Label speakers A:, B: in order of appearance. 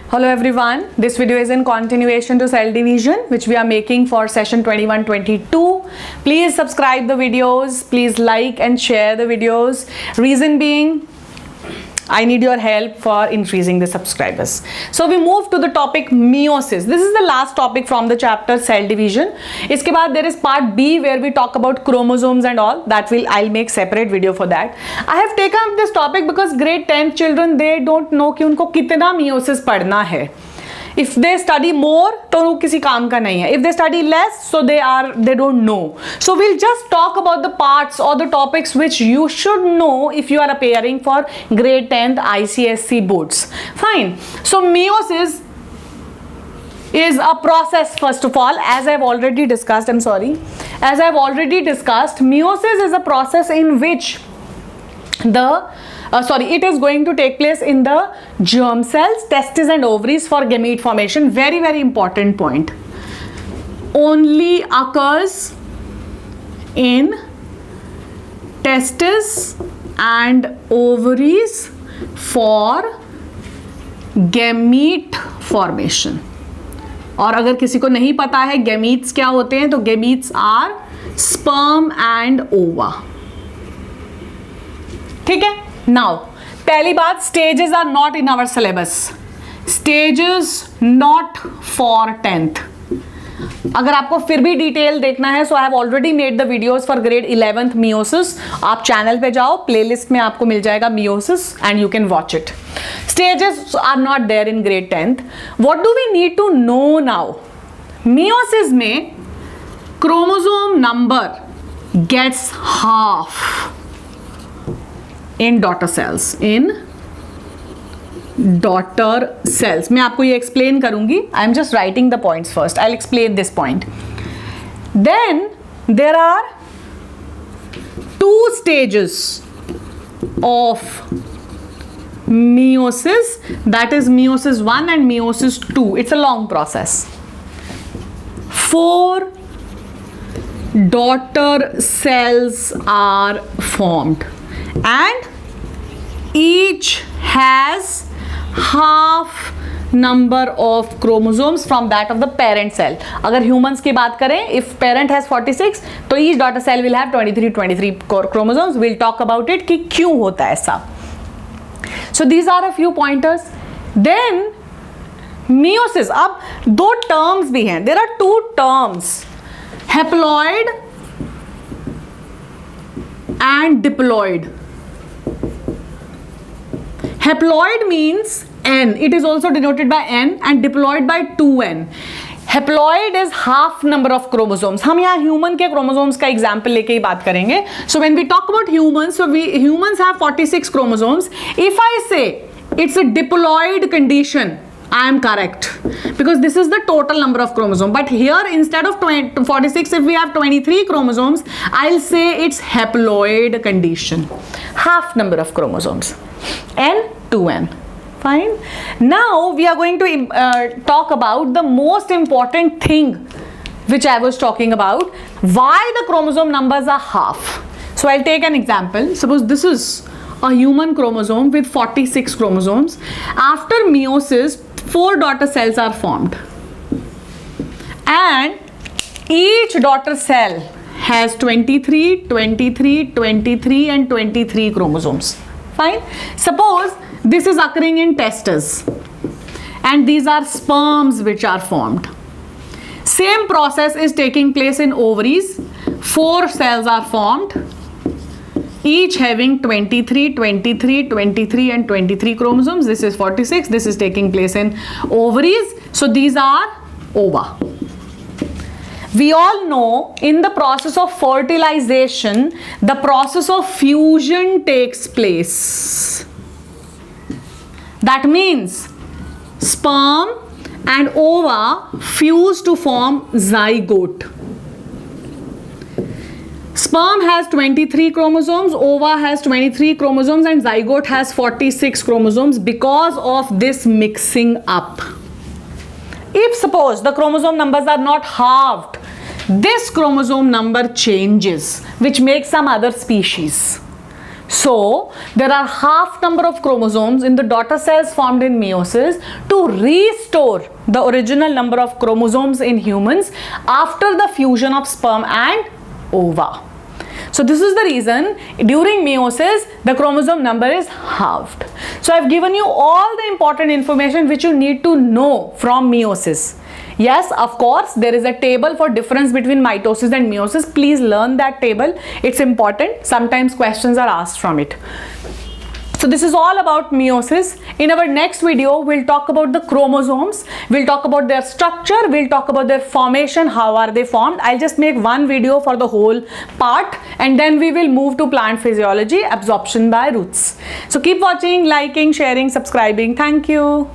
A: Hello everyone, this video is in continuation to cell division which we are making for session 21-22. Please subscribe the videos, please like and share the videos. Reason being, I need your help for increasing the subscribers. So we move to the topic meiosis. This is the last topic from the chapter cell division. इसके बाद there is part B where we talk about chromosomes and all. I'll make separate video for that. I have taken up this topic because grade 10 children, they don't know कि उनको कितना meiosis पढ़ना है. If they study more, तो वो किसी काम का नहीं है. If they study less, so they don't know. So we'll just talk about the parts or the topics which you should know if you are appearing for grade 10th ICSE boards. Fine. So meiosis is a process, first of all, as I've already discussed. Meiosis is a process in which it is going to take place in the germ cells, testes and ovaries for gamete formation. Very, very important point. Only occurs in testes and ovaries for gamete formation. और अगर किसी को नहीं पता है gametes क्या होते हैं, तो gametes are sperm and ova. ठीक है. Now, पहली बात, stages are not in our syllabus. Stages not for 10th. अगर आपको फिर भी डिटेल देखना है, so I have already made the videos for grade 11th meiosis. आप चैनल पे जाओ, प्लेलिस्ट में आपको मिल जाएगा meiosis and you can watch it. Stages are not there in grade 10th. What do we need to know now? Meiosis में chromosome number gets half in daughter cells. मैं आपको ये explain करूंगी. I am just writing the points first. I'll explain this point. Then there are two stages of meiosis, that is meiosis 1 and meiosis 2. It's a long process. 4 daughter cells are formed and each has half number of chromosomes from that of the parent cell. अगर humans की बात करें, if parent has 46, तो each daughter cell will have 23 chromosomes. We'll talk about it कि क्यों होता है ऐसा. So these are a few pointers. Then meiosis. अब दो terms भी हैं. There are two terms, haploid and diploid. Haploid means N. It is also denoted by N and diploid by 2N. Haploid is half number of chromosomes. हम यहाँ human के chromosomes का example लेके ही बात करेंगे. So when we talk about humans, humans have 46 chromosomes. If I say it's a diploid condition, I am correct because this is the total number of chromosomes. But here instead of 46, if we have 23 chromosomes, I'll say it's haploid condition. Half number of chromosomes. N, 2N. Fine. Now we are going to talk about the most important thing which I was talking about. Why the chromosome numbers are half. So I'll take an example. Suppose this is a human chromosome with 46 chromosomes. After meiosis, 4 daughter cells are formed. And each daughter cell has 23, 23, 23 and 23 chromosomes. Fine. Suppose this is occurring in testes and these are sperms which are formed. Same process is taking place in ovaries. 4 cells are formed, each having 23, 23, 23 and 23 chromosomes. This is 46. This is taking place in ovaries. So these are ova. We all know in the process of fertilization, the process of fusion takes place. That means sperm and ova fuse to form zygote. Sperm has 23 chromosomes, ova has 23 chromosomes and zygote has 46 chromosomes because of this mixing up. If suppose the chromosome numbers are not halved, this chromosome number changes, which makes some other species. So there are half number of chromosomes in the daughter cells formed in meiosis to restore the original number of chromosomes in humans after the fusion of sperm and ova. So this is the reason during meiosis the chromosome number is halved. So I've given you all the important information which you need to know from meiosis. Yes, of course, there is a table for difference between mitosis and meiosis. Please learn that table. It's important. Sometimes questions are asked from it. So this is all about meiosis. In our next video, we'll talk about the chromosomes. We'll talk about their structure. We'll talk about their formation. How are they formed? I'll just make one video for the whole part, and then we will move to plant physiology, absorption by roots. So keep watching, liking, sharing, subscribing. Thank you.